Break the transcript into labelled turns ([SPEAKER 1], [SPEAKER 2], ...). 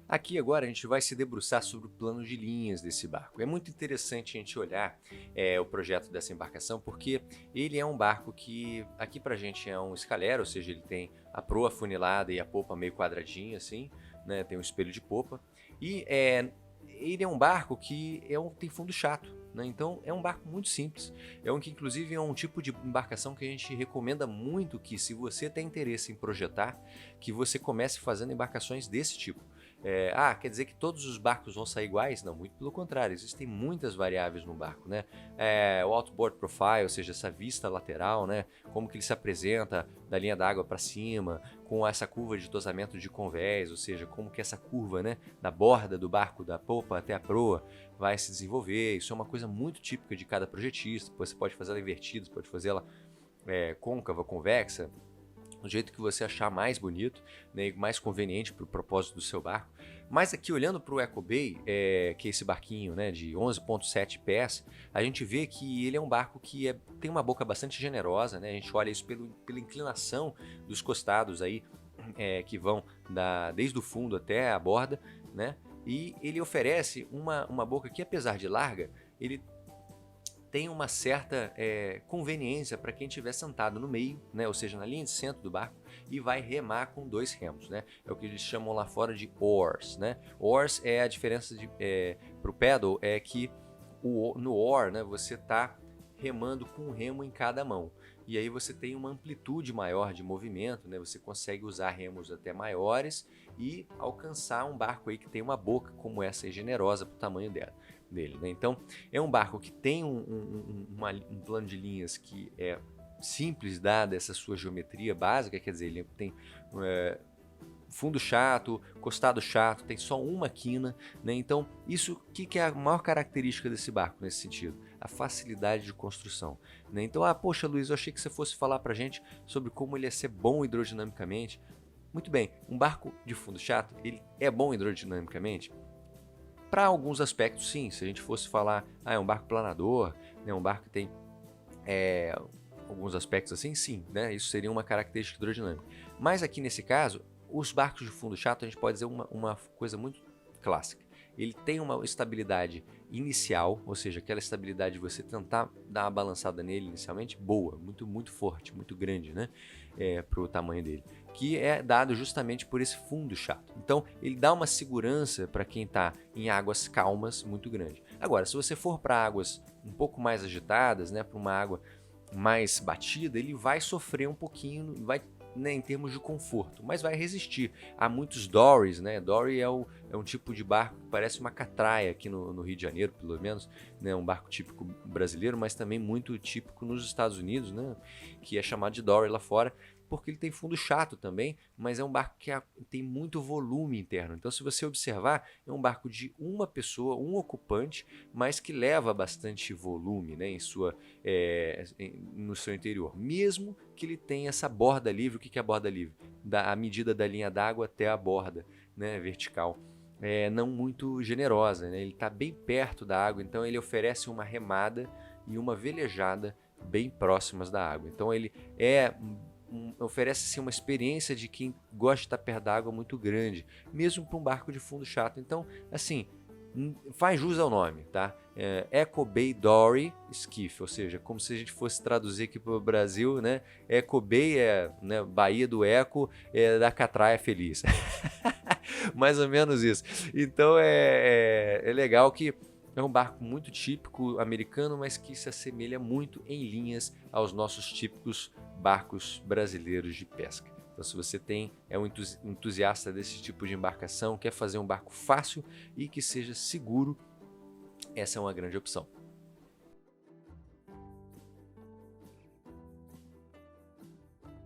[SPEAKER 1] Aqui agora a gente vai se debruçar sobre o plano de linhas desse barco. É muito interessante a gente olhar o projeto dessa embarcação, porque ele é um barco que aqui pra gente é um escalera, ou seja, ele tem a proa afunilada e a popa meio quadradinha assim, né? Tem um espelho de popa. E ele é um barco que tem fundo chato, né? Então é um barco muito simples. Que inclusive é um tipo de embarcação que a gente recomenda muito que, se você tem interesse em projetar, que você comece fazendo embarcações desse tipo. Quer dizer que todos os barcos vão sair iguais? Não, muito pelo contrário, existem muitas variáveis no barco, né? O outboard profile, ou seja, essa vista lateral, né? Como que ele se apresenta da linha d'água para cima, com essa curva de tosamento de convés, ou seja, como que essa curva, né, da borda do barco, da popa até a proa, vai se desenvolver. Isso é uma coisa muito típica de cada projetista. Você pode fazer ela invertida, você pode fazer ela côncava, convexa, do jeito que você achar mais bonito, né, e mais conveniente para o propósito do seu barco. Mas aqui, olhando para o EcoBay, que é esse barquinho, né, de 11,7 pés, a gente vê que ele é um barco que tem uma boca bastante generosa, né? A gente olha isso pela inclinação dos costados aí, que vão desde o fundo até a borda, né? E ele oferece uma boca que, apesar de larga, ele tem uma certa conveniência para quem estiver sentado no meio, né, ou seja, na linha de centro do barco, e vai remar com 2 remos, né? É o que eles chamam lá fora de oars, né? Oars é a diferença para o paddle, é que no oar, né, você está remando com um remo em cada mão. E aí você tem uma amplitude maior de movimento, né? Você consegue usar remos até maiores e alcançar um barco aí que tem uma boca como essa aí, generosa para o tamanho dele, né? Então é um barco que tem um plano de linhas que é simples, dada essa sua geometria básica, quer dizer, ele tem fundo chato, costado chato, tem só uma quina, né? Então, isso, o que é a maior característica desse barco nesse sentido? A facilidade de construção, né? Então, poxa, Luiz, eu achei que você fosse falar pra gente sobre como ele ia ser bom hidrodinamicamente. Muito bem, um barco de fundo chato, ele é bom hidrodinamicamente? Para alguns aspectos, sim. Se a gente fosse falar, é um barco planador, né? Um barco que tem alguns aspectos assim, sim, né? Isso seria uma característica hidrodinâmica. Mas aqui nesse caso, os barcos de fundo chato, a gente pode dizer uma coisa muito clássica. Ele tem uma estabilidade inicial, ou seja, aquela estabilidade de você tentar dar uma balançada nele inicialmente, boa, muito, muito forte, muito grande, né? Para o tamanho dele, que é dado justamente por esse fundo chato. Então, ele dá uma segurança para quem está em águas calmas muito grande. Agora, se você for para águas um pouco mais agitadas, né, para uma água mais batida, ele vai sofrer um pouquinho, vai, né, em termos de conforto, mas vai resistir. Há muitos dories, né? Dory é um tipo de barco que parece uma catraia aqui no Rio de Janeiro, pelo menos, né? Um barco típico brasileiro, mas também muito típico nos Estados Unidos, né? Que é chamado de dory lá fora, porque ele tem fundo chato também, mas é um barco que tem muito volume interno. Então, se você observar, é um barco de uma pessoa, um ocupante, mas que leva bastante volume, né, no seu interior, mesmo que ele tenha essa borda livre. O que é a borda livre? A medida da linha d'água até a borda, né, vertical. Não muito generosa, né? Ele está bem perto da água, então ele oferece uma remada e uma velejada bem próximas da água. Então ele oferece uma experiência de quem gosta de estar perto da água muito grande, mesmo para um barco de fundo chato. Então, assim, faz jus ao nome, tá? EcoBay Dory Skiff, ou seja, como se a gente fosse traduzir aqui para o Brasil, né? EcoBay né, Baía do Eco, da Catraia Feliz. Mais ou menos isso. Então é legal que é um barco muito típico americano, mas que se assemelha muito em linhas aos nossos típicos barcos brasileiros de pesca. Então, se você é um entusiasta desse tipo de embarcação, quer fazer um barco fácil e que seja seguro, essa é uma grande opção.